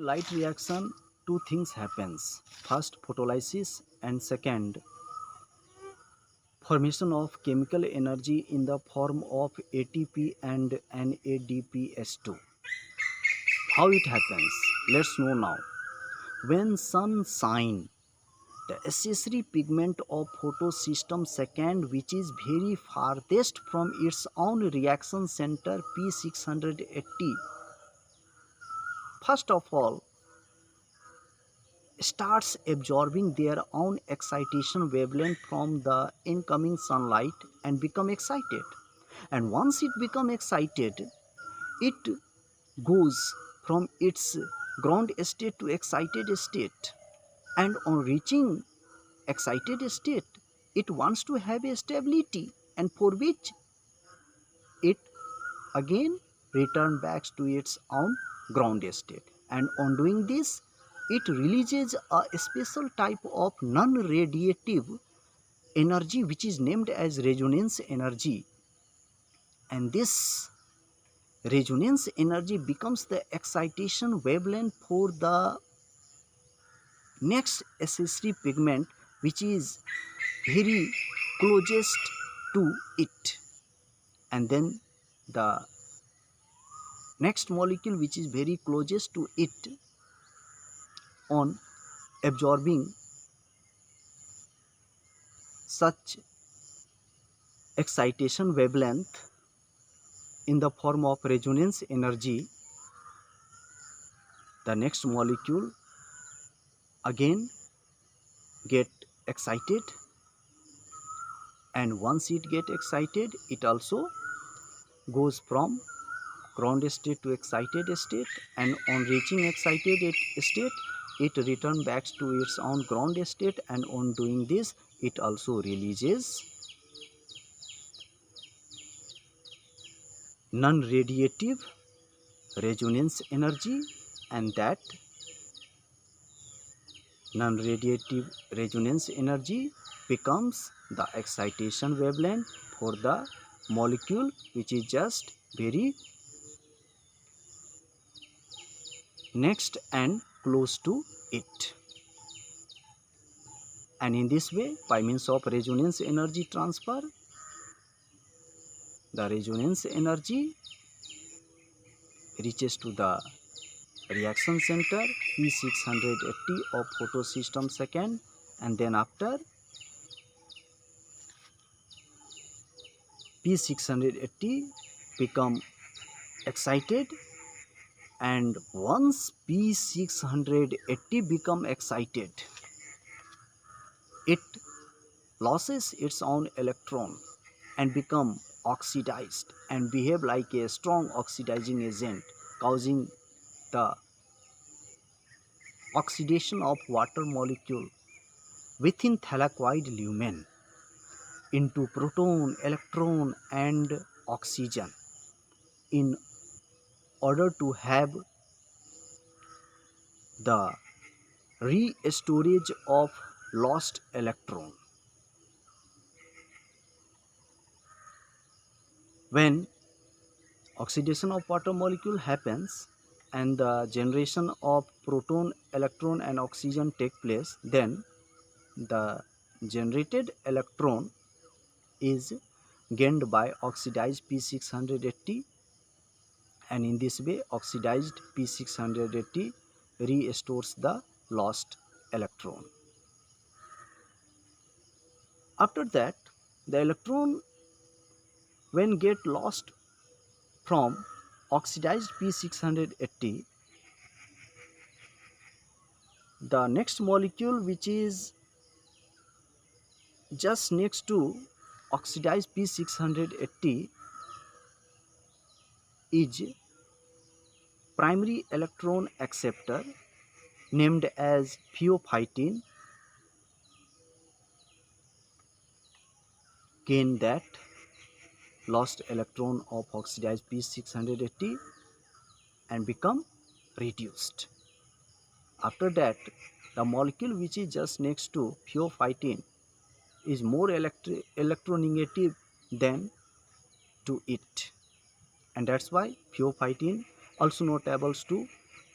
light reaction, two things happens. First, photolysis, and second, formation of chemical energy in the form of ATP and NADPH2. How it happens? Let's know now. When sun shine, the accessory pigment of photosystem second, which is very farthest from its own reaction center P680, first of all starts absorbing their own excitation wavelength from the incoming sunlight and become excited. And once it become excited, it goes from its ground state to excited state. And on reaching excited state, it wants to have a stability, and for which it again return back to its own ground state. And on doing this, it releases a special type of non-radiative energy which is named as resonance energy. And this resonance energy becomes the excitation wavelength for the next accessory pigment which is very closest to it. And then the next molecule which is very closest to it, on absorbing such excitation wavelength in the form of resonance energy, the next molecule again get excited, and once it get excited, it also goes from ground state to excited state, and on reaching excited state, it return back to its own ground state. And on doing this, it also releases non-radiative resonance energy, and that non-radiative resonance energy becomes the excitation wavelength for the molecule which is just very next and close to it. And in this way, by means of resonance energy transfer, the resonance energy reaches to the reaction center P680 of photosystem second, and then after P680 become excited, and once P680 become excited, it loses its own electron and become oxidized and behave like a strong oxidizing agent, causing the oxidation of water molecule within thylakoid lumen into proton, electron and oxygen in order to have the re-storage of lost electron. When oxidation of water molecule happens and the generation of proton, electron and oxygen take place, then the generated electron is gained by oxidized P680, and in this way oxidized P680 restores the lost electron. After that, the electron when get lost from oxidized P680, the next molecule which is just next to oxidized P680 is primary electron acceptor named as pheophytin, gain that lost electron of oxidized P680 and become reduced. After that, the molecule which is just next to pheophytin is more electronegative than to it, and that's why pheophytin also not able to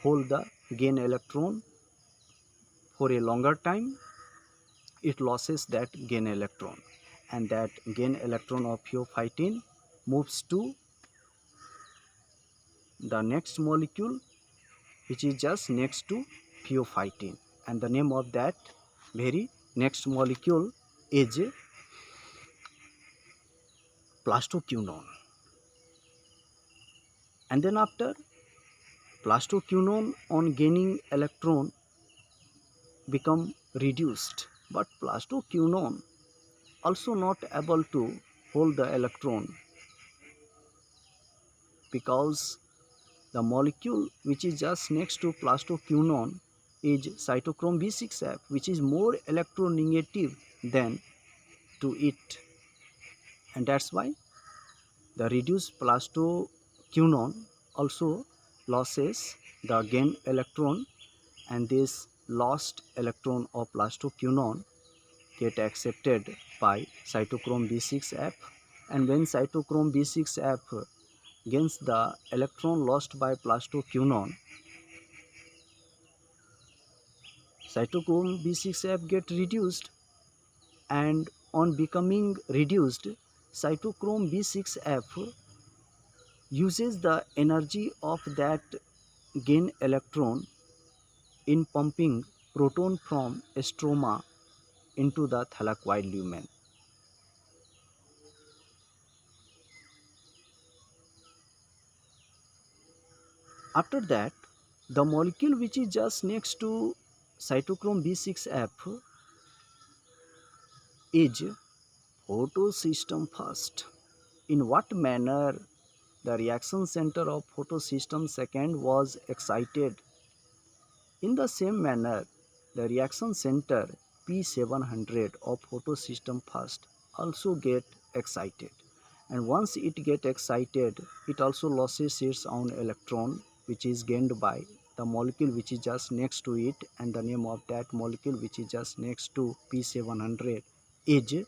hold the gain electron for a longer time, it loses that gain electron, and that gain electron of pheophytin moves to the next molecule which is just next to pheophytin, and the name of that very next molecule is plastoquinone. And then after plastoquinone on gaining electron become reduced, but plastoquinone also not able to hold the electron, because the molecule which is just next to plastoquinone is cytochrome B6F, which is more electronegative than to it, and that's why the reduced plastoquinone also loses the gain electron, and this lost electron of plastoquinone get accepted by cytochrome B6F, and when cytochrome B6F gains the electron lost by plastoquinone, cytochrome B6F get reduced, and on becoming reduced, cytochrome B6F uses the energy of that gain electron in pumping proton from stroma into the thylakoid lumen. After that, the molecule which is just next to cytochrome B6F is photosystem first. In what manner the reaction center of photosystem second was excited? In the same manner, the reaction center P700 of photosystem first also get excited, and once it get excited, it also loses its own electron, which is gained by the molecule which is just next to it, and the name of that molecule which is just next to P700 is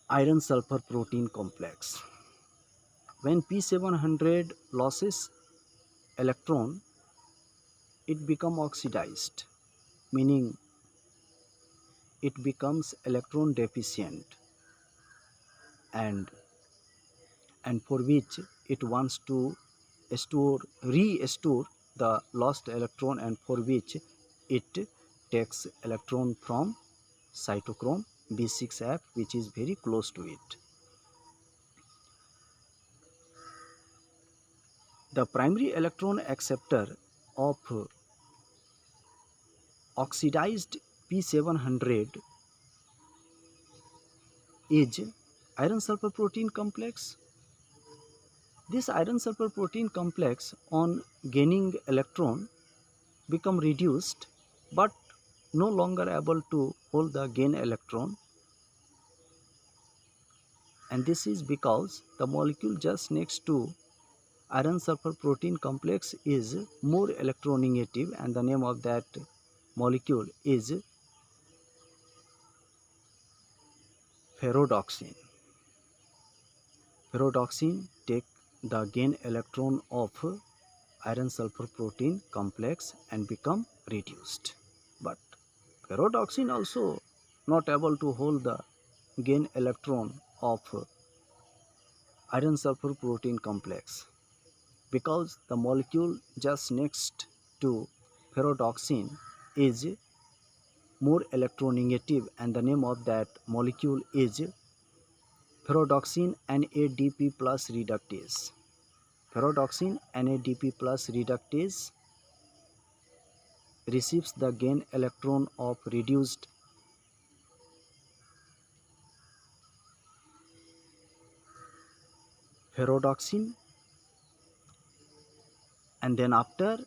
iron sulfur protein complex. When P700 loses electron, it become oxidized, meaning it becomes electron deficient, and for which it wants to restore the lost electron, and for which it takes electron from cytochrome B6F, which is very close to it. The primary electron acceptor of oxidized P700 is iron sulfur protein complex. This iron sulfur protein complex on gaining electron become reduced, but no longer able to hold the gain electron, and this is because the molecule just next to iron sulfur protein complex is more electronegative, and the name of that molecule is ferredoxin. Ferredoxin take the gain electron of iron sulfur protein complex and become reduced, but ferredoxin also not able to hold the gain electron of iron sulfur protein complex, because the molecule just next to ferredoxin is more electronegative, and the name of that molecule is ferredoxin NADP plus reductase. Ferredoxin NADP plus reductase receives the gain electron of reduced ferredoxin, and then after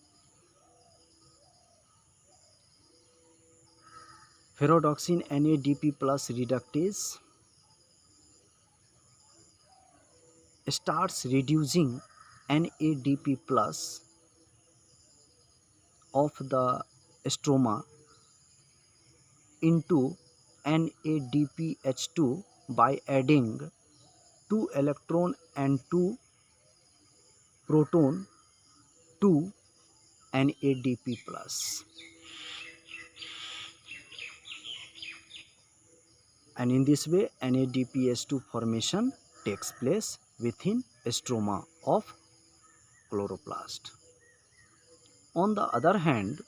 ferredoxin NADP plus reductase starts reducing NADP plus of the stroma into NADPH2 by adding 2 electron and 2 proton to NADP plus. And in this way NADPH2 formation takes place within stroma of chloroplast. On the other hand,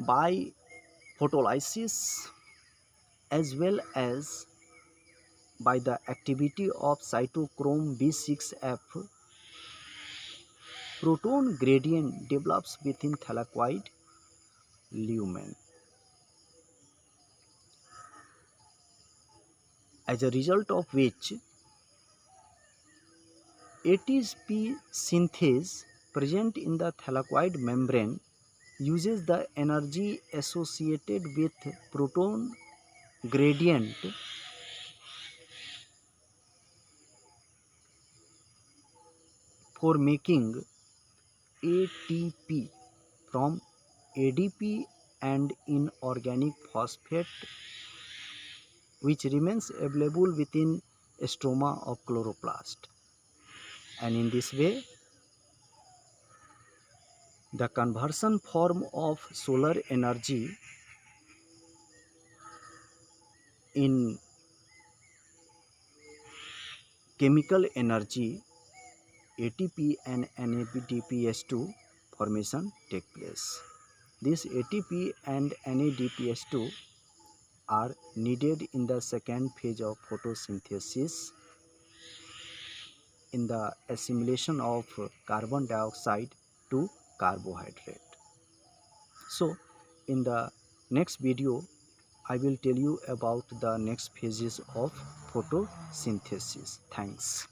by photolysis as well as by the activity of cytochrome B6F, proton gradient develops within thylakoid lumen. As a result of which ATP synthase present in the thylakoid membrane uses the energy associated with proton gradient for making ATP from ADP and inorganic phosphate, which remains available within stroma of chloroplast. And in this way the conversion form of solar energy in chemical energy ATP and NADPH2 formation take place. This ATP and NADPH2 are needed in the second phase of photosynthesis in the assimilation of carbon dioxide to carbohydrate. So in the next video I will tell you about the next phases of photosynthesis. Thanks.